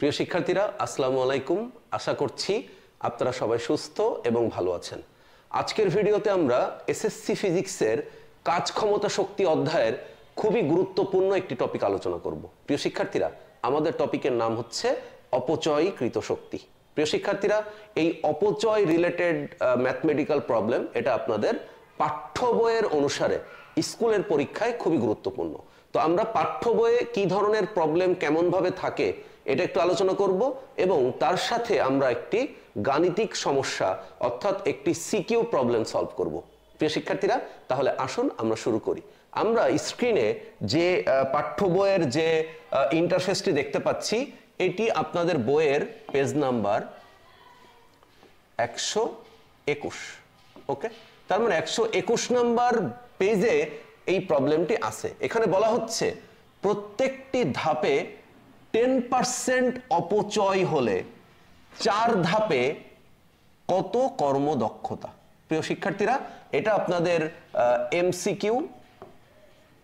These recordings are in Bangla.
প্রিয় শিক্ষার্থীরা আসসালামু আলাইকুম। আশা করছি আপনারা সবাই সুস্থ এবং ভালো আছেন। আজকের ভিডিওতে আমরা এসএসসি ফিজিক্সের কাজ ক্ষমতা শক্তি অধ্যায়ের খুবই গুরুত্বপূর্ণ একটি টপিক আলোচনা করব। প্রিয় শিক্ষার্থীরা, আমাদের টপিকের নাম হচ্ছে অপচয়কৃত শক্তি। প্রিয় শিক্ষার্থীরা, এই অপচয় রিলেটেড ম্যাথমেটিক্যাল প্রবলেম এটা আপনাদের পাঠ্য বইয়ের অনুসারে স্কুলের পরীক্ষায় খুবই গুরুত্বপূর্ণ। তো আমরা পাঠ্য বইয়ে কি ধরনের প্রবলেম কেমনভাবে থাকে এটা একটু আলোচনা করব এবং তার সাথে আমরা একটি গাণিতিক সমস্যা অর্থাৎ একটি সিকিউ প্রবলেম সলভ করব। প্রিয় শিক্ষার্থীরা, তাহলে আসুন আমরা শুরু করি। আমরা স্ক্রিনে যে পাঠ্য বইয়ের যে ইন্টারফেসটি দেখতে পাচ্ছি এটি আপনাদের বইয়ের পেজ নাম্বার 121। ওকে, তার মানে 121 নাম্বার পেজে এই প্রবলেমটি আছে। এখানে বলা হচ্ছে প্রত্যেকটি ধাপে 10% অপচয় হলে 4 ধাপে কত কর্মদক্ষতা। প্রিয় শিক্ষার্থীরা, এটা আপনাদের এমসিকিউ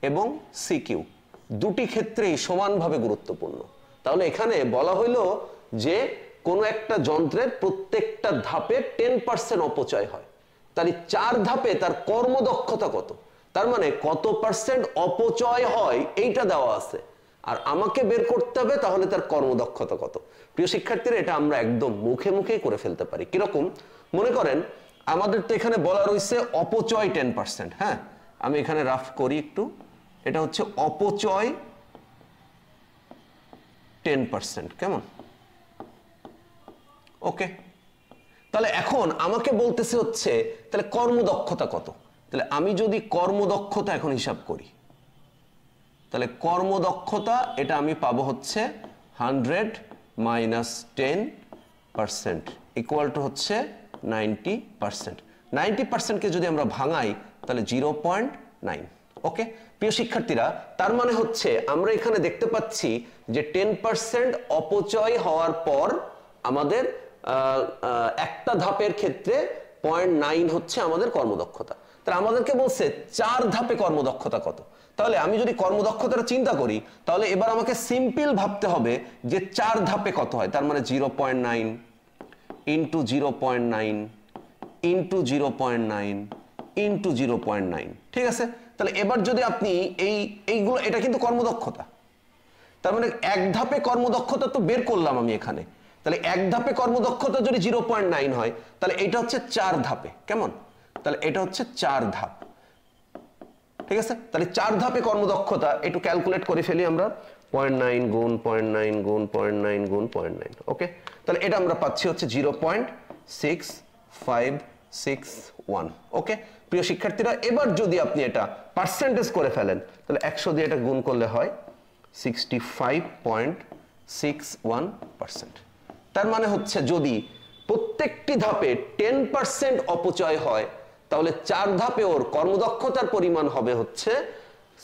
এবং সিকিউ দুটি ক্ষেত্রেই সমানভাবে গুরুত্বপূর্ণ। তাহলে এখানে বলা হইলো যে কোনো একটা যন্ত্রের প্রত্যেকটা ধাপে 10% অপচয় হয়, তাহলে 4 ধাপে তার কর্মদক্ষতা কত, তার মানে কত পার্সেন্ট অপচয় হয় এইটা দেওয়া আছে, আর আমাকে বের করতে হবে তাহলে তার কর্মদক্ষতা কত। প্রিয় শিক্ষার্থীরা, এটা আমরা একদম মুখে মুখেই করে ফেলতে পারি। কিরকম, মনে করেন আমাদের তো এখানে বলা রয়েছে অপচয় 10%। হ্যাঁ, আমি এখানে রাফ করি একটু। এটা হচ্ছে অপচয় 10%। কেমন? ওকে, তাহলে এখন আমাকে বলতেছে হচ্ছে তাহলে কর্মদক্ষতা কত। তাহলে আমি যদি কর্মদক্ষতা এখন হিসাব করি, তাহলে কর্মদক্ষতা এটা আমি পাবো হচ্ছে 100 - 10% ইকুয়াল টু হচ্ছে 90%। 90%কে যদি আমরা ভাঙাই তাহলে 0.9। ওকে প্রিয় শিক্ষার্থীরা, তার মানে হচ্ছে আমরা এখানে দেখতে পাচ্ছি যে 10% অপচয় হওয়ার পর আমাদের একটা ধাপের ক্ষেত্রে 0.9 হচ্ছে আমাদের কর্মদক্ষতা। তাহলে আমাদেরকে বলছে 4 ধাপে কর্মদক্ষতা কত। তাহলে আমি যদি কর্মদক্ষতাটা চিন্তা করি তাহলে এবার আমাকে সিম্পল ভাবতে হবে যে 4 ধাপে কত হয়। তার মানে 0.9 ইন্টু 0.9 ইন্টু 0.9 ইন্টু 0.9। ঠিক আছে, তাহলে এবার যদি আপনি এইগুলো, এটা কিন্তু কর্মদক্ষতা, তার মানে এক ধাপে কর্মদক্ষতা তো বের করলাম আমি এখানে। তাহলে এক ধাপে কর্মদক্ষতা যদি 0.9 হয় তাহলে এটা হচ্ছে 4 ধাপে। কেমন? তাহলে এটা হচ্ছে 4 ধাপ। ঠিক আছে, তাহলে 4 ধাপে কর্মদক্ষতা একটু ক্যালকুলেট করে ফেলি আমরা। 0.9 গুণ 0.9 গুণ 0.9 গুণ 0.9। ওকে, তাহলে এটা আমরা পাচ্ছি হচ্ছে 0.6561। ওকে প্রিয় শিক্ষার্থীরা, এবার যদি আপনি এটা পার্সেন্টেজ করে ফেলেন তাহলে 100 দিয়ে এটা গুণ করলে হয় 65.61%। তার মানে হচ্ছে যদি প্রত্যেকটি ধাপে 10% অপচয় হয় তাহলে 4 ধাপে ওর কর্মদক্ষতার পরিমাণ হবে হচ্ছে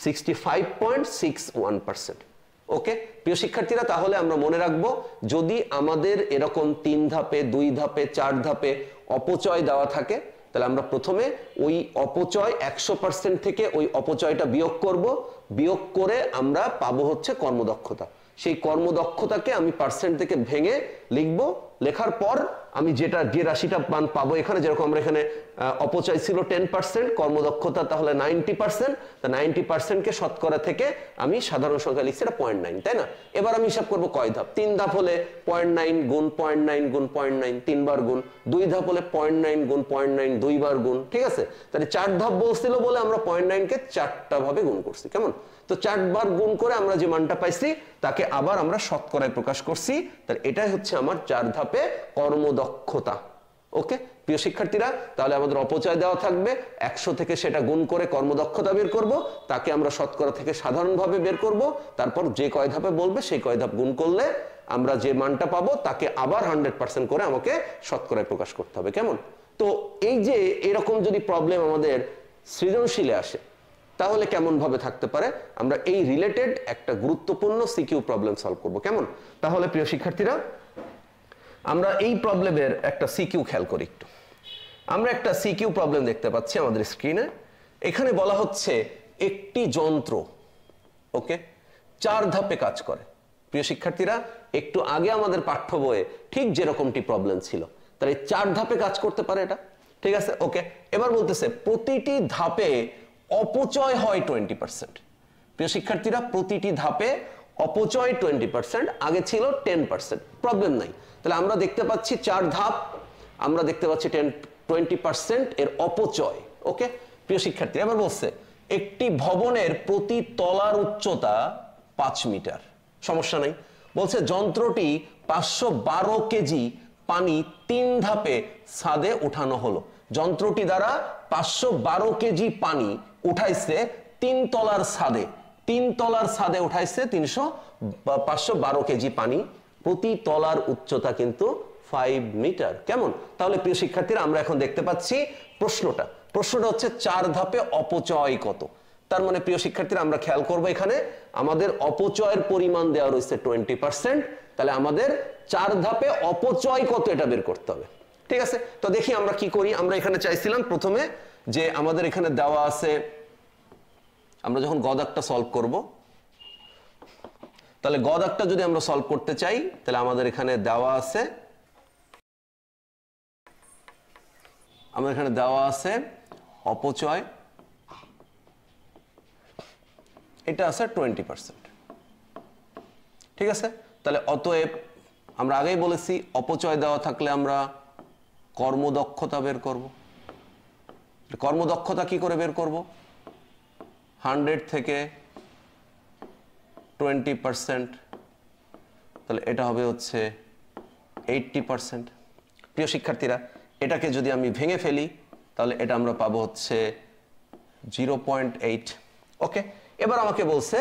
65.61%। ওকে প্রিয় শিক্ষার্থীরা, তাহলে আমরা মনে রাখবো যদি আমাদের এরকম 3 ধাপে 2 ধাপে 4 ধাপে অপচয় দেওয়া থাকে তাহলে আমরা প্রথমে ওই অপচয় 100% থেকে ওই অপচয়টা বিয়োগ করব, বিয়োগ করে আমরা পাবো হচ্ছে কর্মদক্ষতা। সেই কর্মদক্ষতাকে আমি পার্সেন্ট থেকে ভেঙে লিখব, লেখার পর আমি যে রাশিটা মান পাবো এখানে, যেরকম আমরা এখানে অপচয় ছিল 10%, কর্মদক্ষতা তাহলে 90%, তা 90%কে শতকরা থেকে আমি সাধারণ সংখ্যা লিখছি, এটা 0.9, তাই না? এবার আমি হিসাব করবো কয় ধাপ। 3 ধাপ হলে 0.9 গুণ 0.9 গুণ 0.9 3 বার গুণ, 2 ধাপ হলে 0.9 গুণ 0.9 2 বার গুণ। ঠিক আছে, তাহলে 4 ধাপ বলছিল বলে আমরা 0.9কে 4টা ভাবে গুণ করছি। কেমন? তো 4 বার গুণ করে আমরা যে মানটা পাইছি তাকে আবার আমরা শতকরায় প্রকাশ করছি। তাহলে এটাই হচ্ছে আমার 4 ধাপে কর্মদক্ষতা। ওকে প্রিয় শিক্ষার্থীরা, তাহলে আমাদের অপচয় দেওয়া থাকবে 100 থেকে সেটা গুণ করে কর্মদক্ষতা বের করব, তাকে আমরা শতকরা থেকে সাধারণভাবে বের করব, তারপর যে কয় ধাপে বলবে সেই কয় ধাপ গুণ করলে আমরা যে মানটা পাবো তাকে আবার 100% করে আমাকে শতকরায় প্রকাশ করতে হবে। কেমন? তো এই যে এরকম যদি প্রবলেম আমাদের সৃজনশীলে আসে তাহলে কেমন ভাবে থাকতে পারে, আমরা এই রিলেটেড একটা গুরুত্বপূর্ণ সিকিউ প্রবলেম সলভ করব। কেমন? তাহলে প্রিয় শিক্ষার্থীরা, আমরা এই প্রবলেমের একটা সিকিউ খেয়াল করি একটু। আমরা একটা সিকিউ প্রবলেম দেখতে পাচ্ছি আমাদের স্ক্রিনে। এখানে বলা হচ্ছে একটি যন্ত্র ওকে 4 ধাপে কাজ করে। প্রিয় শিক্ষার্থীরা, একটু আগে আমাদের পাঠ্য বইয়ে ঠিক যেরকমটি প্রবলেম ছিল, তাহলে 4 ধাপে কাজ করতে পারে এটা। ঠিক আছে, ওকে। এবার বলতেছে প্রতিটি ধাপে অপচয় হয় 20%। প্রিয় শিক্ষার্থীরা, প্রতিটি ধাপে অপচয় 20%, আগে ছিল 10%, প্রবলেম নাই। তাহলে আমরা দেখতে পাচ্ছি 4 ধাপ, আমরা দেখতে পাচ্ছি 20% এর অপচয়। ওকে প্রিয় শিক্ষার্থী, এবার বলছে একটি ভবনের প্রতি তলার উচ্চতা 5 মিটার, সমস্যা নাই। বলছে যন্ত্রটি 512 কেজি পানি 3 ধাপে ছাদে উঠানো হলো। যন্ত্রটি দ্বারা 512 কেজি পানি উঠাইছে 3 তলার ছাদে, 3 তলার ছাদে উঠাইছে 512 কেজি পানি, প্রতি তলার উচ্চতা কিন্তু 5 মিটার। কেমন? তাহলে প্রিয় শিক্ষার্থীরা, আমরা এখন দেখতে পাচ্ছি প্রশ্নটা হচ্ছে 4 ধাপে অপচয় কত। তার মানে প্রিয় শিক্ষার্থীরা, আমরা খেয়াল করব এখানে আমাদের অপচয়ের পরিমাণ দেওয়া রয়েছে 20%, তাহলে আমাদের 4 ধাপে অপচয় কত এটা বের করতে হবে। ঠিক আছে, তো দেখি আমরা কি করি। আমরা এখানে চাইছিলাম প্রথমে যে আমাদের এখানে দেওয়া আছে, আমরা যখন গ দাগটা সলভ করব, তাহলে গ দাগটা যদি আমরা সলভ করতে চাই, তাহলে আমাদের এখানে দেওয়া আছে, অপচয়, এটা আছে 20%। ঠিক আছে, তাহলে অতএব আমরা আগেই বলেছি অপচয় দেওয়া থাকলে আমরা কর্মদক্ষতা বের করব। কর্মদক্ষতা কি করে বের করব? 100 থেকে 20%, তাহলে এটা হবে হচ্ছে 80%। প্রিয় শিক্ষার্থীরা, এটাকে যদি আমি ভেঙে ফেলি, তাহলে এটা আমরা পাবো হচ্ছে 0.8। ওকে, এবার আমাকে বলছে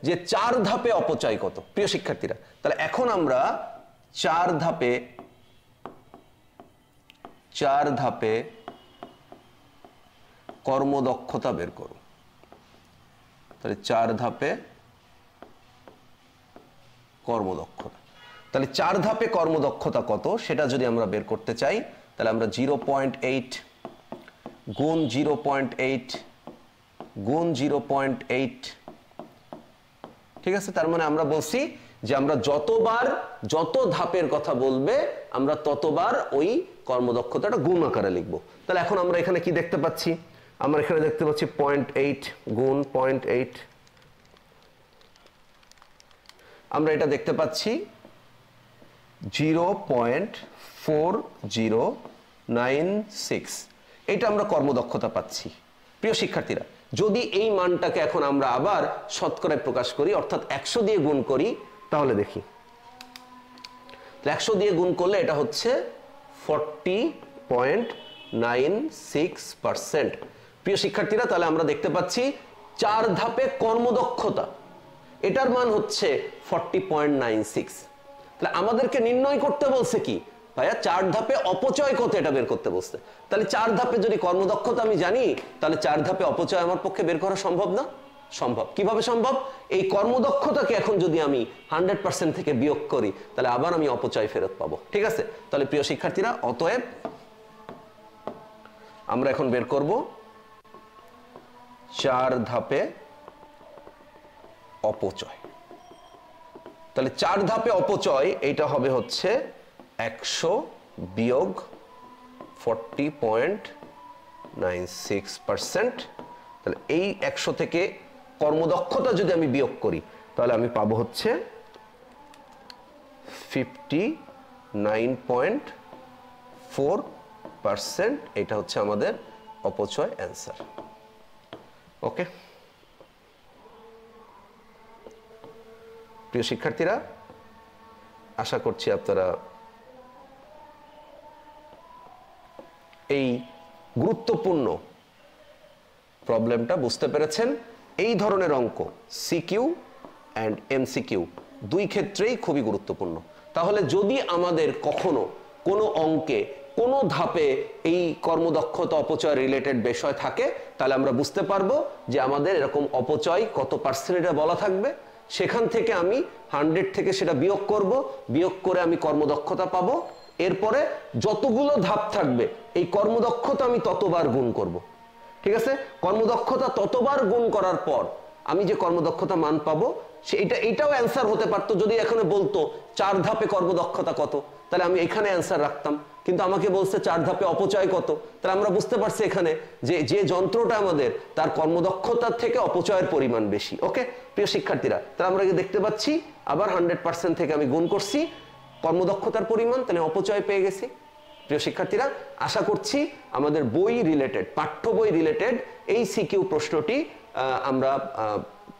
যে 4 ধাপে অপচয় কত। প্রিয় শিক্ষার্থীরা, তাহলে এখন আমরা 4 ধাপে কর্মদক্ষতা বের করব। তাহলে 4 ধাপে কর্মদক্ষতা, তাহলে 4 ধাপে কর্মদক্ষতা কত সেটা যদি আমরা বের করতে চাই, তাহলে আমরা 0.8 গুণ 0.8 গুণ 0.8। ঠিক আছে, তার মানে আমরা বলছি যে আমরা যত ধাপের কথা বলবে আমরা ততবার ওই কর্মদক্ষতাটা গুণ আকারে লিখবো। তাহলে এখন আমরা এখানে কি দেখতে পাচ্ছি? আমরা এখানে দেখতে পাচ্ছি 0.8 গুণ 0.8, আমরা এটা দেখতে পাচ্ছি 0.4096, এটা আমরা কর্মদক্ষতা পাচ্ছি। প্রিয় শিক্ষার্থীরা, যদি এই মানটাকে এখন আমরা আবার শতকরায় প্রকাশ করি, অর্থাৎ 100 দিয়ে গুণ করি, তাহলে দেখি 100 দিয়ে গুণ করলে এটা হচ্ছে 40.96%। প্রিয় শিক্ষার্থীরা, তাহলে আমরা দেখতে পাচ্ছি 4 ধাপে কর্মদক্ষতা, এটার মান হচ্ছে 40.96। তাহলে আমাদেরকে নির্ণয় করতে বলছে কি? ভাইয়া 4 ধাপে অপচয় কত এটা বের করতে বলছে। তাহলে 4 ধাপে যদি কর্মদক্ষতা আমি জানি, তাহলে 4 ধাপে অপচয় আমার পক্ষে বের করা সম্ভব না? সম্ভব। কিভাবে সম্ভব? এই কর্মদক্ষতাকে এখন যদি আমি 100% থেকে বিয়োগ করি, তাহলে আবার আমি অপচয় ফেরত পাবো। ঠিক আছে, তাহলে প্রিয় শিক্ষার্থীরা, অতএব আমরা এখন বের করব 4 ধাপে অপচয়। তাহলে 4 ধাপে অপচয় এইটা হবে হচ্ছে 100 বিয়োগ 40.96%। তাহলে এই 100 থেকে কর্মদক্ষতা যদি আমি বিয়োগ করি, তাহলে আমি পাবো হচ্ছে 59.4%। এটা হচ্ছে আমাদের অপচয় অ্যান্সার। ওকে প্রিয় শিক্ষার্থীরা, আশা করছি আপনারা এই গুরুত্বপূর্ণ প্রবলেমটা বুঝতে পেরেছেন। এই ধরনের অঙ্ক সিকিউ অ্যান্ড এমসিকিউ দুই ক্ষেত্রেই খুবই গুরুত্বপূর্ণ। তাহলে যদি আমাদের কখনো কোনো অঙ্কে কোনো ধাপে এই কর্মদক্ষতা অপচয় রিলেটেড বিষয় থাকে, তাহলে আমরা বুঝতে পারবো যে আমাদের এরকম অপচয় কত পার্সেন্ট এটা বলা থাকবে। সেখান থেকে আমি 100 থেকে সেটা বিয়োগ করব, বিয়োগ করে আমি কর্মদক্ষতা পাবো। এরপরে যতগুলো ধাপ থাকবে এই কর্মদক্ষতা আমি ততবার গুণ করব। ঠিক আছে, কর্মদক্ষতা ততবার গুণ করার পর আমি যে কর্মদক্ষতা মান পাবো, এটাও অ্যান্সার হতে পারতো যদি এখানে বলতো 4 ধাপে কর্মদক্ষতা কত, তাহলে আমি এখানে অ্যান্সার রাখতাম। কিন্তু আমাকে বলছে 4 ধাপে অপচয় কত, তাহলে আমরা বুঝতে পারছি এখানে যে যন্ত্রটা আমাদের তার কর্মদক্ষতার থেকে অপচয়ের পরিমাণ বেশি। ওকে প্রিয় শিক্ষার্থীরা, তাহলে আমরা দেখতে পাচ্ছি আবার 100% থেকে আমি গুণ করছি কর্মদক্ষতার পরিমাণ, তাহলে অপচয় পেয়ে গেছি। প্রিয় শিক্ষার্থীরা, আশা করছি আমাদের বই রিলেটেড, পাঠ্য বই রিলেটেড এই সিকিউ প্রশ্নটি আমরা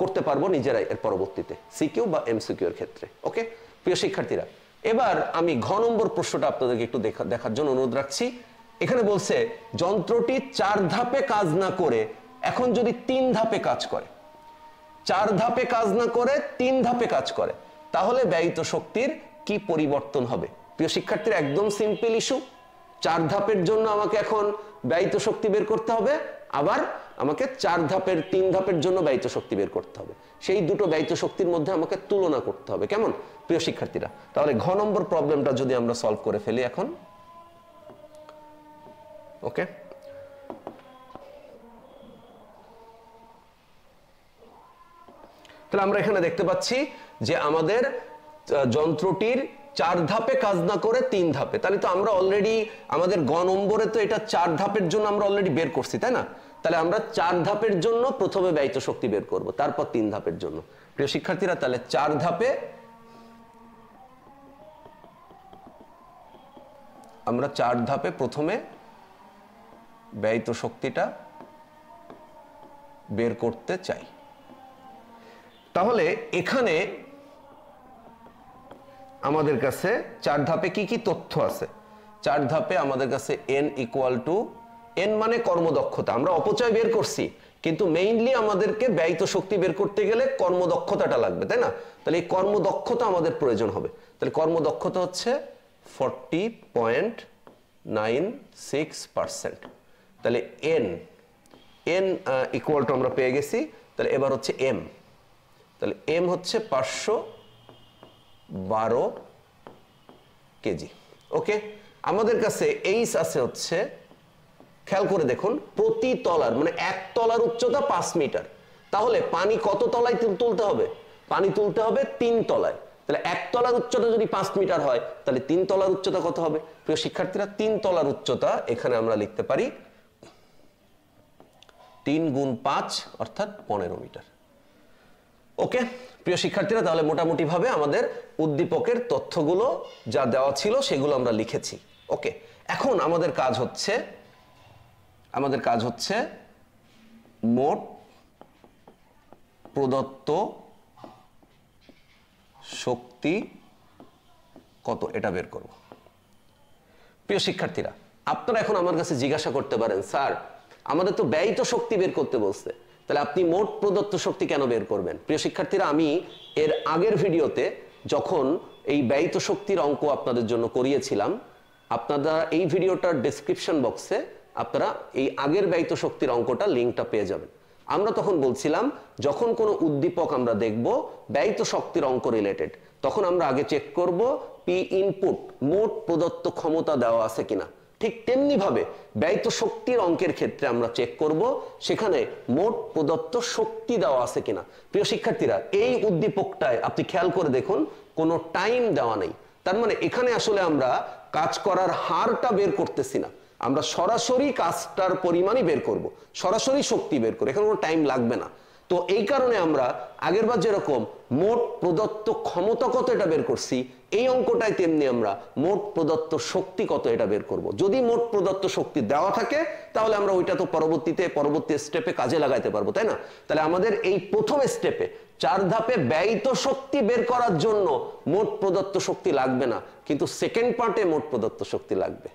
করতে পারবো নিজেরাই এর পরবর্তীতে, সিকিউ বা এমসিকিউ এর ক্ষেত্রে। ওকে প্রিয় শিক্ষার্থীরা, এবার আমি ঘ নম্বর প্রশ্নটা আপনাদেরকে একটু দেখার জন্য অনুরোধ রাখছি। এখানে বলছে যন্ত্রটি 4 ধাপে কাজ না করে এখন যদি 3 ধাপে কাজ করে, 4 ধাপে কাজ না করে 3 ধাপে কাজ করে, তাহলে ব্যয়িত শক্তির কি পরিবর্তন হবে? প্রিয় শিক্ষার্থীরা, একদম সিম্পল ইস্যু। 4 ধাপের জন্য আমাকে এখন ব্যয়িত শক্তি বের করতে হবে, আবার আমাকে 3 ধাপের জন্য ব্যয়িত শক্তি বের করতে হবে। সেই দুটো ব্যয়িত শক্তির মধ্যে আমাকে তুলনা করতে হবে। কেমন প্রিয় শিক্ষার্থীরা? তাহলে ঘ নম্বর প্রবলেমটা যদি আমরা সলভ করে ফেলি এখন। ওকে, তাহলে আমরা এখানে দেখতে পাচ্ছি যে আমাদের যন্ত্রটির 4 ধাপে কাজ না করে 3 ধাপে, তাহলে তো আমরা অলরেডি আমাদের গ নম্বরে তো এটা 4 ধাপের জন্য আমরা অলরেডি বের করছি, তাই না? তাহলে আমরা 4 ধাপের জন্য প্রথমে ব্যয়িত শক্তি বের করব, তারপর 3 ধাপের জন্য। প্রিয় শিক্ষার্থীরা, তাহলে 4 ধাপে আমরা 4 ধাপে প্রথমে ব্যয়িত শক্তিটা বের করতে চাই। তাহলে এখানে আমাদের কাছে 4 ধাপে কি কি তথ্য আছে? 4 ধাপে আমাদের কাছে n ইকুয়াল টু, n মানে কর্মদক্ষতা, আমরা অপচয় বের করছি, কিন্তু মেইনলি আমাদেরকে ব্যয়িত শক্তি বের করতে গেলে কর্মদক্ষতাটা লাগবে, তাই না? তাহলে এই কর্মদক্ষতা আমাদের প্রয়োজন হবে। তাহলে কর্মদক্ষতা হচ্ছে 40.96%। তাহলে n ইকুয়াল টু আমরা পেয়ে গেছি। তাহলে এবার হচ্ছে m, তাহলে m হচ্ছে 512 কেজি। ওকে, আমাদের কাছে এইচ আছে হচ্ছে, খেয়াল করে দেখুন, প্রতি তলার মানে 1 তলার উচ্চতা 5 মিটার। তাহলে পানি কত তলায় তুলতে হবে? পানি তুলতে হবে 3 তলায়। তাহলে 1 তলার উচ্চতা যদি 5 মিটার হয়, তাহলে 3 তলার উচ্চতা কত হবে? প্রিয় শিক্ষার্থীরা, 3 তলার উচ্চতা এখানে আমরা লিখতে পারি 3 গুণ 5 অর্থাৎ 15 মিটার। ওকে প্রিয় শিক্ষার্থীরা, তাহলে মোটামুটি ভাবে আমাদের উদ্দীপকের তথ্যগুলো যা দেওয়া ছিল সেগুলো আমরা লিখেছি। ওকে, এখন আমাদের কাজ হচ্ছে মোট প্রদত্ত শক্তি কত এটা বের করব। প্রিয় শিক্ষার্থীরা, আপনারা এখন আমার কাছে জিজ্ঞাসা করতে পারেন, স্যার আমাদের তো ব্যয়িত শক্তি বের করতে বলছে, তাহলে আপনি মোট প্রদত্ত শক্তি কেন বের করবেন? প্রিয় শিক্ষার্থীরা, আমি এর আগের ভিডিওতে যখন এই ব্যয়িত শক্তির অঙ্ক আপনাদের জন্য করিয়েছিলাম, আপনারা এই ভিডিওটার ডেসক্রিপশন বক্সে আপনারা এই আগের ব্যয়িত শক্তির অঙ্কটা লিঙ্কটা পেয়ে যাবেন। আমরা তখন বলছিলাম, যখন কোনো উদ্দীপক আমরা দেখব ব্যয়িত শক্তির অঙ্ক রিলেটেড, তখন আমরা আগে চেক করব পি ইনপুট, মোট প্রদত্ত ক্ষমতা দেওয়া আছে কিনা। ঠিক তেমনি ভাবে ব্যয়িত শক্তির অঙ্কের ক্ষেত্রে আমরা চেক করব সেখানে মোট প্রদত্ত শক্তি দেওয়া আছে কিনা। প্রিয় শিক্ষার্থীরা, এই উদ্দীপকটায় আপনি খেয়াল করে দেখুন কোনো টাইম দেওয়া নেই। তার মানে এখানে আসলে আমরা কাজ করার হারটা বের করতেছি না, আমরা সরাসরি কাজটার পরিমাণই বের করব, সরাসরি শক্তি বের করব, এখানে কোনো টাইম লাগবে না। তো এই কারণে আমরা আগেরবার যেরকম মোট প্রদত্ত ক্ষমতা কত এটা বের করছি, এই অঙ্কটাই তেমনি আমরা মোট প্রদত্ত শক্তি কত এটা বের করব। যদি মোট প্রদত্ত শক্তি দেওয়া থাকে তাহলে আমরা ওইটা তো পরবর্তী স্টেপে কাজে লাগাইতে পারবো, তাই না? তাহলে আমাদের এই প্রথম স্টেপে 4 ধাপে ব্যয়িত শক্তি বের করার জন্য মোট প্রদত্ত শক্তি লাগবে না, কিন্তু সেকেন্ড পার্টে মোট প্রদত্ত শক্তি লাগবে।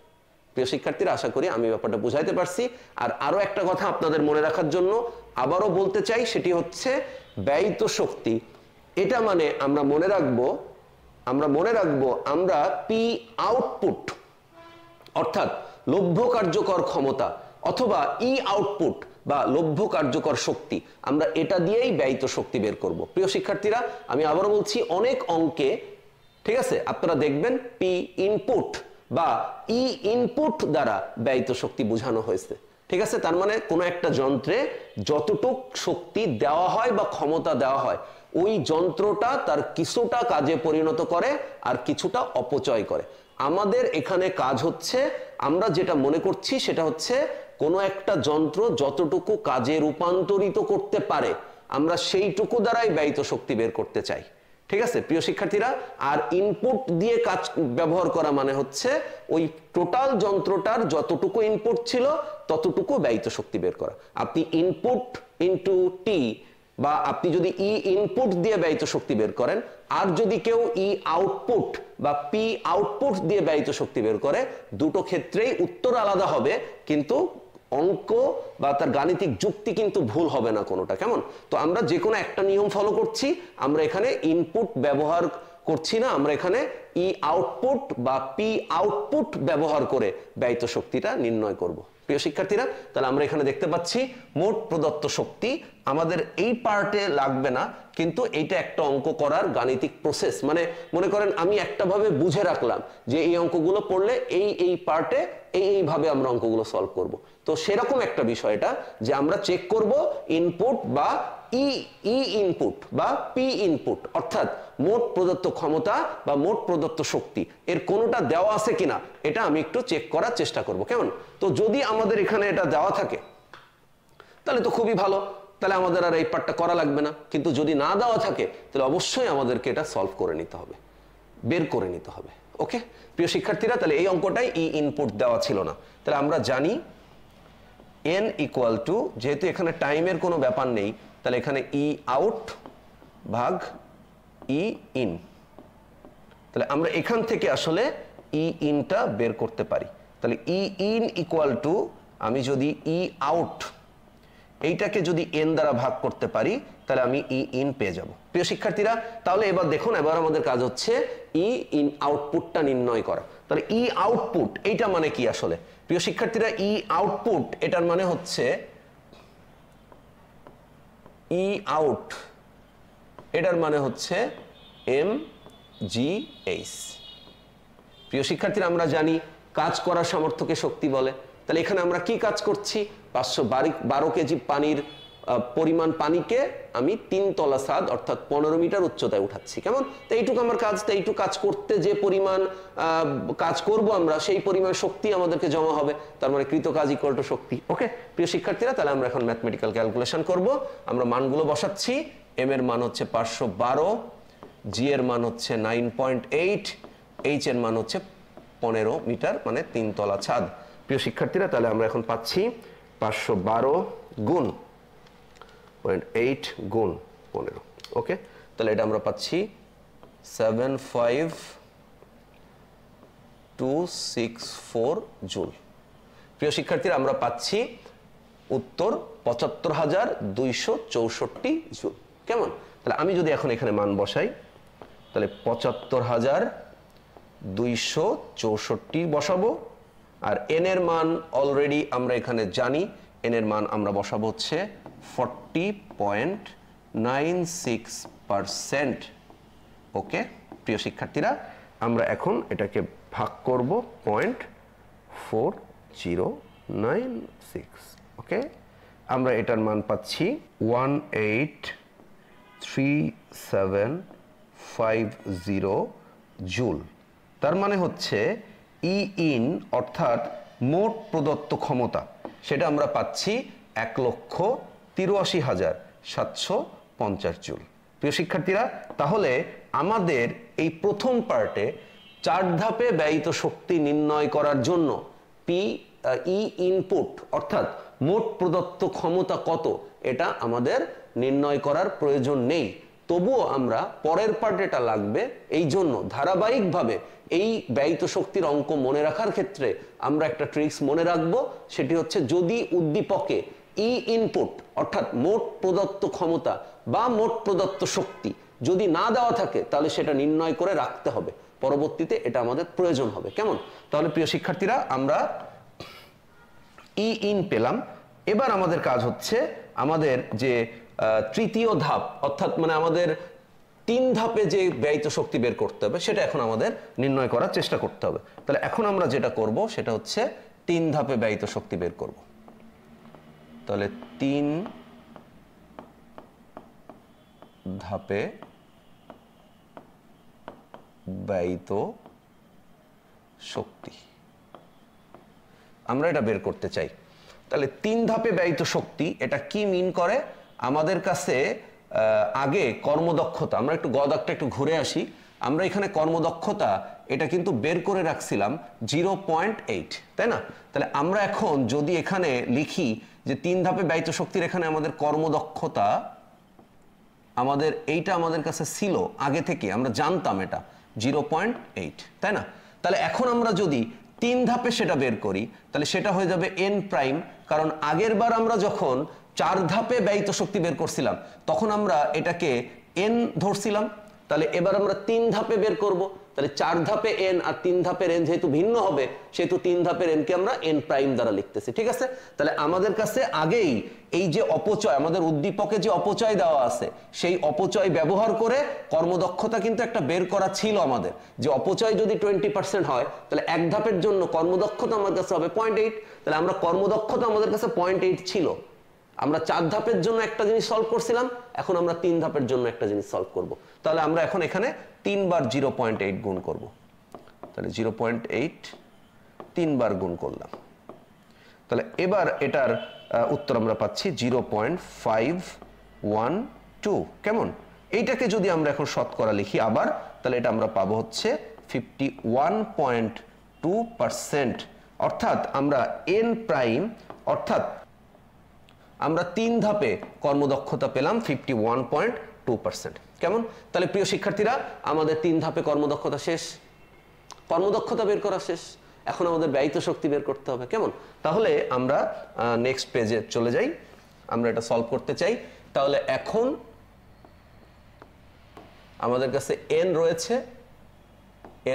প্রিয় শিক্ষার্থীরা, আশা করি আমি ব্যাপারটা বুঝাইতে পারছি। আর আরো একটা কথা আপনাদের মনে রাখার জন্য আবারও বলতে চাই, সেটি হচ্ছে ব্যয়িত শক্তি, এটা মানে আমরা মনে রাখবো আমরা পি আউটপুট অর্থাৎ লভ্য কার্যকর ক্ষমতা অথবা ই আউটপুট বা লভ্য কার্যকর শক্তি, আমরা এটা দিয়েই ব্যয়িত শক্তি বের করব। প্রিয় শিক্ষার্থীরা, আমি আবারও বলছি, অনেক অঙ্কে ঠিক আছে আপনারা দেখবেন পি ইনপুট বা ই ইনপুট দ্বারা ব্যয়িত শক্তি বোঝানো হয়েছে। ঠিক আছে, তার মানে কোনো একটা যন্ত্রে যতটুক শক্তি দেওয়া হয় বা ক্ষমতা দেওয়া হয় ওই যন্ত্রটা তার কিছুটা কাজে পরিণত করে আর কিছুটা অপচয় করে। আমাদের এখানে কাজ হচ্ছে, আমরা যেটা মনে করছি সেটা হচ্ছে কোনো একটা যন্ত্র যতটুকু কাজে রূপান্তরিত করতে পারে আমরা সেইটুকু দ্বারাই ব্যয়িত শক্তি বের করতে চাই। ঠিক আছে প্রিয় শিক্ষার্থীরা? আর ইনপুট দিয়ে কাজ ব্যবহার করা মানে হচ্ছে ওই টোটাল যন্ত্রটার যতটুকু ইনপুট ছিল ততটুকু ব্যয়িত শক্তি বের করা। আপনি ইনপুট ইনটু টি বা আপনি যদি ই ইনপুট দিয়ে ব্যয়িত শক্তি বের করেন, আর যদি কেউ ই আউটপুট বা পি আউটপুট দিয়ে ব্যয়িত শক্তি বের করে, দুটো ক্ষেত্রেই উত্তর আলাদা হবে, কিন্তু অঙ্ক বা তার গাণিতিক যুক্তি কিন্তু ভুল হবে না কোনোটা। কেমন? তো আমরা যে কোনো একটা নিয়ম ফলো করছি, আমরা এখানে ইনপুট ব্যবহার করছি না, আমরা এখানে ই আউটপুট বা পি আউটপুট ব্যবহার করে ব্যয়িত শক্তিটা নির্ণয় করব। প্রিয় শিক্ষার্থীরা, তাহলে আমরা এখানে দেখতে পাচ্ছি মোট প্রদত্ত শক্তি আমাদের এই পার্টে লাগবে না, কিন্তু এইটা একটা অঙ্ক করার গাণিতিক প্রসেস। মানে মনে করেন আমি একটা ভাবে বুঝে রাখলাম যে এই অঙ্কগুলো পড়লে এই পার্টে এইভাবে আমরা অঙ্কগুলো সলভ করব। তো সেরকম একটা বিষয়টা যে আমরা চেক করব ইনপুট বা ই ইনপুট বা পি ইনপুট, অর্থাৎ মোট প্রদত্ত ক্ষমতা বা মোট প্রদত্ত শক্তি এর কোনোটা দেওয়া আছে কিনা এটা আমি একটু চেক করার চেষ্টা করব। কেমন? তো যদি আমাদের এখানে এটা দেওয়া থাকে তাহলে তো খুবই ভালো, তাহলে আমাদের আর এই পার্টটা করা লাগবে না। কিন্তু যদি না দেওয়া থাকে তাহলে অবশ্যই আমাদেরকে এটা সলভ করে নিতে হবে, বের করে নিতে হবে। ওকে প্রিয় শিক্ষার্থীরা, তাহলে এই অঙ্কটাই ই ইনপুট দেওয়া ছিল না। তাহলে আমরা জানি n ইকুয়াল টু, যেহেতু এখানে টাইমের কোনো ব্যাপার নেই, তাহলে এখানে ই আউট ভাগ ই ইন। তাহলে আমরা এখান থেকে আসলে ই ইনটা বের করতে পারি। তাহলে ই ইন ইকুয়াল টু, আমি যদি ই আউট এইটাকে যদি n দ্বারা ভাগ করতে পারি তাহলে আমি ই ইন পেয়ে যাব। প্রিয় শিক্ষার্থীরা, তাহলে এবার দেখুন, এবার আমাদের কাজ হচ্ছে ই ইন আউটপুটটা নির্ণয় করা। তাহলে ই আউটপুট এইটা মানে কি আসলে? প্রিয় শিক্ষার্থীরা, ই আউটপুট এটার মানে হচ্ছে ই আউট এটার মানে হচ্ছে এম জি এইচ। প্রিয় শিক্ষার্থীরা, আমরা জানি কাজ করার সামর্থ্যকে শক্তি বলে। তাহলে এখানে আমরা কি কাজ করছি? 512 কেজি পানির পরিমাণ পানিকে আমি 3 তলা ছাদ অর্থাৎ 15 মিটার উচ্চতায় উঠাচ্ছি। কেমন? তো এইটুকু আমার কাজ। তো এইটুকু কাজ করতে যে পরিমাণ কাজ করব আমরা, সেই পরিমাণ শক্তি আমাদেরকে জমা হবে। তার মানে কৃত কাজ ইকুয়াল টু শক্তি। ওকে প্রিয় শিক্ষার্থীরা, তাহলে আমরা এখন ম্যাথমেটিক্যাল ক্যালকুলেশন করব। আমরা মানগুলো বসাচ্ছি। এম এর মান হচ্ছে 512, জি এর মান হচ্ছে 9.8, এইচ এর মান হচ্ছে 15 মিটার, মানে 3 তলা ছাদ। প্রিয় শিক্ষার্থীরা, তাহলে আমরা এখন পাচ্ছি 512 গুণ 0.8 গুণ 15। ওকে, তাহলে এটা আমরা পাচ্ছি 75264 জুল। প্রিয় শিক্ষার্থীরা, আমরা পাচ্ছি উত্তর 75,264 জুল। কেমন? তাহলে আমি যদি এখন এখানে মান বসাই, তাহলে 75,264 বসাবো। আর এন এর মান অলরেডি আমরা এখানে জানি, এন এর মান আমরা বসাবো হচ্ছে 40.96%। ওকে প্রিয় শিক্ষার্থীরা, আমরা এখন এটাকে ভাগ করব 0.4096। ওকে, আমরা এটার মান পাচ্ছি 183750 জুল। তার মানে হচ্ছে ই ইন অর্থাৎ মোট প্রদত্ত ক্ষমতা সেটা আমরা পাচ্ছি 1,83,750 জুল। প্রিয় শিক্ষার্থীরা, তাহলে আমাদের এই প্রথম পার্টে 4 ধাপে ব্যয়িত শক্তি নির্ণয় করার জন্য ই ইনপুট অর্থাৎ মোট প্রদত্ত ক্ষমতা কত এটা আমাদের নির্ণয় করার প্রয়োজন নেই। তবুও আমরা পরের পার্টে এটা লাগবে, এই জন্য ধারাবাহিকভাবে এই ব্যয়িত শক্তির অঙ্ক মনে রাখার ক্ষেত্রে আমরা একটা ট্রিক্স মনে রাখবো। সেটি হচ্ছে, যদি উদ্দীপকে ই ইনপুট অর্থাৎ মোট প্রদত্ত ক্ষমতা বা মোট প্রদত্ত শক্তি যদি না দেওয়া থাকে তাহলে সেটা নির্ণয় করে রাখতে হবে, পরবর্তীতে এটা আমাদের প্রয়োজন হবে। কেমন? তাহলে প্রিয় শিক্ষার্থীরা, আমরা ই ইন পেলাম। এবার আমাদের কাজ হচ্ছে আমাদের যে তৃতীয় ধাপ, অর্থাৎ মানে আমাদের 3 ধাপে যে ব্যয়িত শক্তি বের করতে হবে সেটা এখন আমাদের নির্ণয় করার চেষ্টা করতে হবে। তাহলে এখন আমরা যেটা করব সেটা হচ্ছে 3 ধাপে ব্যয়িত শক্তি বের করব। তাহলে 3 ধাপে ব্যয়িত শক্তি আমরা এটা বের করতে চাই। তাহলে 3 ধাপে ব্যয়িত শক্তি এটা কি মিন করে? আমাদের কাছে আগে কর্মদক্ষতা, আমরা একটু গদাকটা একটু ঘুরে আসি, আমরা এখানে কর্মদক্ষতা এটা কিন্তু বের করে রাখছিলাম 0.8, তাই না? তাহলে আমরা এখন যদি এখানে লিখি যে 3 ধাপে ব্যয়িত শক্তির এখানে আমাদের কর্মদক্ষতা, আমাদের এইটা আমাদের কাছে ছিল আগে থেকে, আমরা জানতাম এটা 0.8, তাই না? তাহলে এখন আমরা যদি 3 ধাপে সেটা বের করি তাহলে সেটা হয়ে যাবে n প্রাইম, কারণ আগের বার আমরা যখন 4 ধাপে ব্যয়িত শক্তি বের করছিলাম তখন আমরা এটাকে n ধরছিলাম, তাহলে এবার আমরা 3 ধাপে বের করব, তাহলে 4 ধাপে n আর 3 ধাপের n যেহেতু ভিন্ন হবে সেহেতু 3 ধাপের n কে আমরা n প্রাইম দ্বারা লিখতেছি, ঠিক আছে? তাহলে আমাদের কাছে আগেই এই যে অপচয়, আমাদের উদ্দীপকে যে অপচয় দেওয়া আছে সেই অপচয় ব্যবহার করে কর্মদক্ষতা কিন্তু একটা বের করা ছিল আমাদের, যে অপচয় যদি 20% হয় তাহলে এক ধাপের জন্য কর্মদক্ষতা আমাদের কাছে হবে 0.8, তাহলে আমরা কর্মদক্ষতা আমাদের কাছে 0.8 ছিল, আমরা 4 ধাপের জন্য একটা জিনিস সলভ করছিলাম, এখন আমরা 3 ধাপের জন্য একটা জিনিস সলভ করব। তাহলে আমরা এখন এখানে 3 বার 0.8 গুণ করব, তাহলে 0.8 3 বার গুণ করলাম, তাহলে এবার এটার উত্তর আমরা পাচ্ছি 0.512, কেমন? এইটাকে যদি আমরা এখন শতকরা লিখি আবার, তাহলে এটা আমরা পাবো হচ্ছে 51.2%, অর্থাৎ আমরা n প্রাইম, অর্থাৎ আমরা 3 ধাপে কর্মদক্ষতা পেলাম 51.2%, কেমন? তাহলে প্রিয় শিক্ষার্থীরা আমাদের 3 ধাপে কর্মদক্ষতা শেষ, কর্মদক্ষতা বের করা শেষ, এখন আমাদের ব্যয়িত শক্তি বের করতে হবে, কেমন? তাহলে আমরা নেক্সট পেজে চলে যাই, আমরা এটা সলভ করতে চাই। তাহলে এখন আমাদের কাছে n রয়েছে,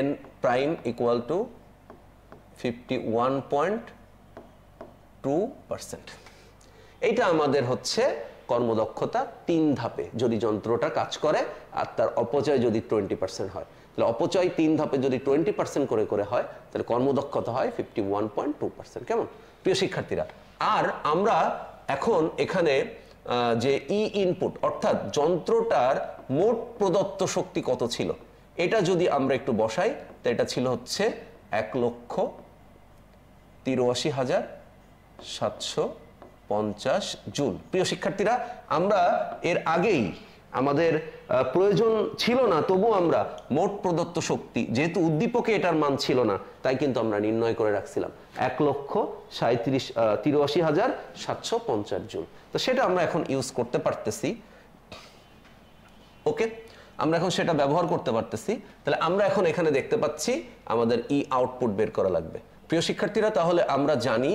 n প্রাইম ইকুয়াল টু 51.2%, এইটা আমাদের হচ্ছে কর্মদক্ষতা 3 ধাপে যদি যন্ত্রটা কাজ করে আর তার অপচয় যদি 20% হয়, তাহলে অপচয় 3 ধাপে যদি 20% করে করে হয় তাহলে কর্মদক্ষতা হয় 51.2%, কেমন প্রিয় শিক্ষার্থীরা? আর আমরা এখন এখানে যে ই ইনপুট অর্থাৎ যন্ত্রটার মোট প্রদত্ত শক্তি কত ছিল এটা যদি আমরা একটু বসাই, তো এটা ছিল হচ্ছে 1,83,750 জুল। প্রিয় শিক্ষার্থীরা আমরা এর আগেই আমাদের প্রয়োজন ছিল না, তবু আমরা মোট প্রদত্ত শক্তি যেহেতু উদ্দীপকে এটার মান ছিল না তাই কিন্তু আমরা নির্ণয় করে রাখছিলাম 1,83,750 জুল। তো সেটা আমরা এখন ইউজ করতে পারতেছি, ওকে, আমরা এখন সেটা ব্যবহার করতে পারতেছি। তাহলে আমরা এখন এখানে দেখতে পাচ্ছি আমাদের ই আউটপুট বের করা লাগবে। প্রিয় শিক্ষার্থীরা তাহলে আমরা জানি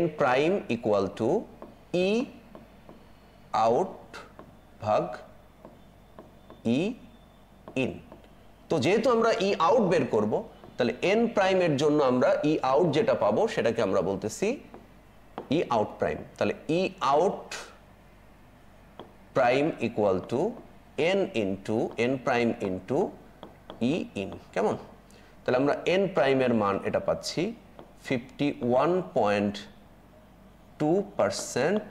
n প্রাইম ইকুয়াল টু ই আউট ভাগ ই ইন। তো যেহেতু আমরা ই আউট বের করব তাহলে n প্রাইমের জন্য আমরা ই আউট যেটা পাবো সেটাকে আমরা বলতেছি ই আউট প্রাইম। তাহলে e out prime equal to n into n prime into e in, কেমন? তাহলে আমরা n প্রাইমের মান এটা পাচ্ছি 51.2%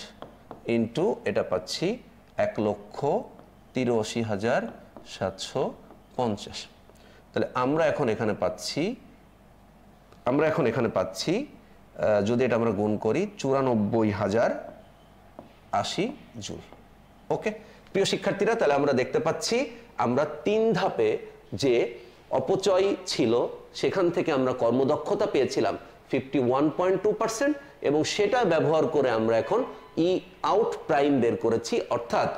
ইন্টু এটা পাচ্ছি 1,83,750। তাহলে আমরা এখন এখানে পাচ্ছি যদি এটা আমরা গুণ করি 94,080 জুল। ওকে প্রিয় শিক্ষার্থীরা, তাহলে আমরা দেখতে পাচ্ছি আমরা 3 ধাপে যে অপচয় ছিল সেখান থেকে আমরা কর্মদক্ষতা পেয়েছিলাম 51.2% এবং সেটা ব্যবহার করে আমরা এখন ই আউট প্রাইম বের করেছি, অর্থাৎ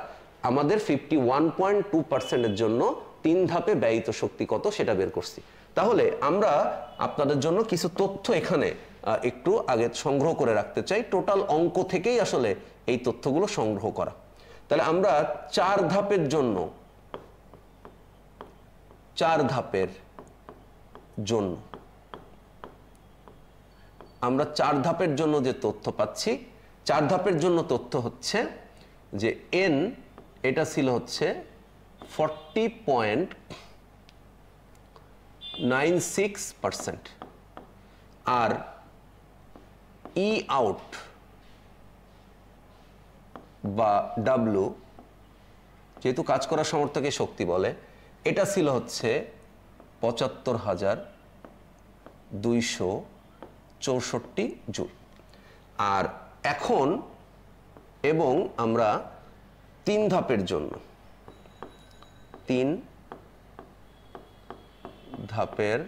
আমাদের 51.2% এর জন্য 3 ধাপে ব্যয়িত শক্তি কত সেটা বের করছি। তাহলে আমরা আপনাদের জন্য কিছু তথ্য এখানে একটু আগে সংগ্রহ করে রাখতে চাই, টোটাল অঙ্ক থেকেই আসলে এই তথ্যগুলো সংগ্রহ করা। তাহলে আমরা 4 ধাপের জন্য আমরা 4 ধাপের জন্য যে তথ্য পাচ্ছি, 4 ধাপের জন্য তথ্য হচ্ছে যে n এটা ছিল হচ্ছে 40.96% আর ই আউট বা W যেহেতু কাজ করার সামর্থ্যকে শক্তি বলে, এটা ছিল হচ্ছে ৭৫,২৬৪ জুল। আর এখন এবং আমরা 3 ধাপের জন্য 3 ধাপের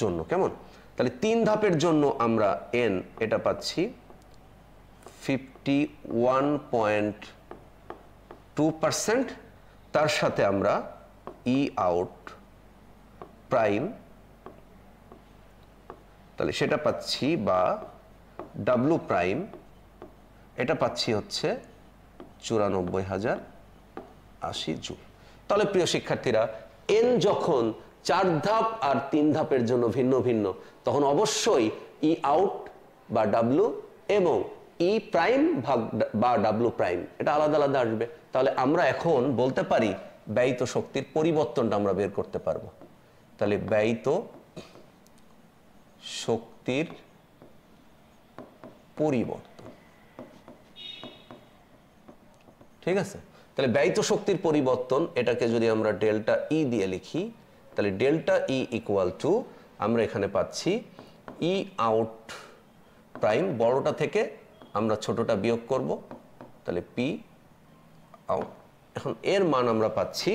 জন্য কেমন, তাহলে 3 ধাপের জন্য আমরা n এটা পাচ্ছি 51.2%, তার সাথে আমরা ই আউট প্রাইম তাহলে সেটা পাচ্ছি, বা ডাব্লু প্রাইম এটা পাচ্ছি হচ্ছে 94,080 জুল। তাহলে প্রিয় শিক্ষার্থীরা, এন যখন 4 ধাপ আর 3 ধাপের জন্য ভিন্ন ভিন্ন, তখন অবশ্যই ই আউট বা ডাব্লু এবং ই প্রাইম ভাগ বা ডাব্লু প্রাইম এটা আলাদা আলাদা আসবে। তাহলে আমরা এখন বলতে পারি ব্যয়িত শক্তির পরিবর্তনটা আমরা বের করতে পারবো। তাহলে ব্যয়িত শক্তির পরিবর্তন, ঠিক আছে। তাহলে ব্যয়িত শক্তির পরিবর্তন এটাকে যদি আমরা ডেল্টা ই দিয়ে লিখি, তাহলে ডেল্টা ই ইকুয়াল টু আমরা এখানে পাচ্ছি ই আউট প্রাইম, বড়টা থেকে আমরা ছোটটা বিয়োগ করব, তাহলে পি আউট। এখন এর মান আমরা পাচ্ছি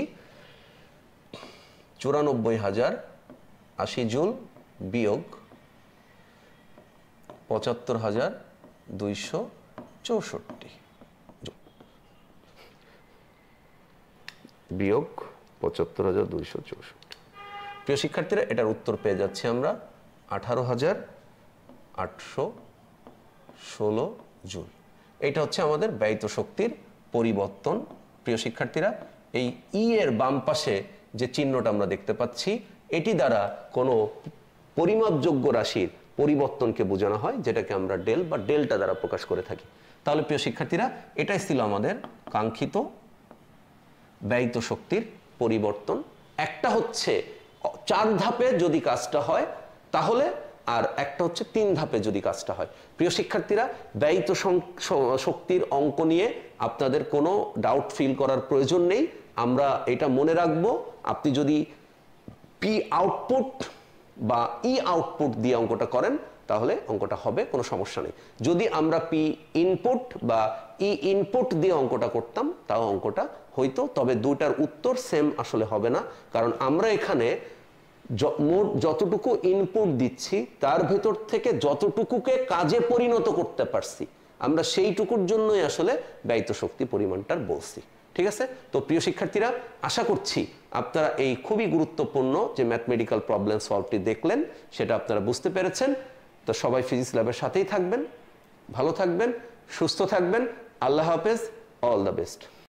94,080 জুল বিয়োগ 75,264 বিয়োগ 75,264। প্রিয় শিক্ষার্থীরা, এটার উত্তর পেয়ে যাচ্ছি আমরা 18,816 জুল। এটা হচ্ছে আমাদের ব্যয়িত শক্তির পরিবর্তন। প্রিয় শিক্ষার্থীরা, এই ই এর বাম পাশে যে চিহ্নটা আমরা দেখতে পাচ্ছি, এটি দ্বারা কোনো পরিমাপযোগ্য রাশির পরিবর্তনকে বোঝানো হয়, যেটাকে আমরা ডেল বা ডেল্টা দ্বারা প্রকাশ করে থাকি। তাহলে প্রিয় শিক্ষার্থীরা, এটাই ছিল আমাদের কাঙ্ক্ষিত ব্যয়িত শক্তির পরিবর্তন। একটা হচ্ছে 4 ধাপে যদি কাজটা হয় তাহলে, আর একটা হচ্ছে 3 ধাপে যদি কাজটা হয়। প্রিয় শিক্ষার্থীরা, ব্যয়িত শক্তির অঙ্ক নিয়ে আপনাদের কোনো ডাউট ফিল করার প্রয়োজন নেই। আমরা এটা মনে রাখবো, আপনি যদি পি আউটপুট বা ই আউটপুট দিয়ে অঙ্কটা করেন তাহলে অঙ্কটা হবে, কোনো সমস্যা নেই। যদি আমরা পি ইনপুট বা ই ইনপুট দিয়ে অঙ্কটা করতাম তাও অঙ্কটা হইতো, তবে দুটার উত্তর সেম আসলে হবে না, কারণ আমরা এখানে মোট যতটুকু ইনপুট দিচ্ছি তার ভেতর থেকে যতটুকুকে কাজে পরিণত করতে পারছি আমরা সেইটুকুর জন্যই আসলে ব্যয়িত শক্তি পরিমাণটার বলছি। ঠিক আছে? তো প্রিয় শিক্ষার্থীরা, আশা করছি আপনারা এই খুবই গুরুত্বপূর্ণ যে ম্যাথমেটিক্যাল প্রবলেম সলভটি দেখলেন সেটা আপনারা বুঝতে পেরেছেন। তো সবাই ফিজিক্স ল্যাবের সাথেই থাকবেন, ভালো থাকবেন, সুস্থ থাকবেন। আল্লাহ হাফেজ, অল দ্য বেস্ট।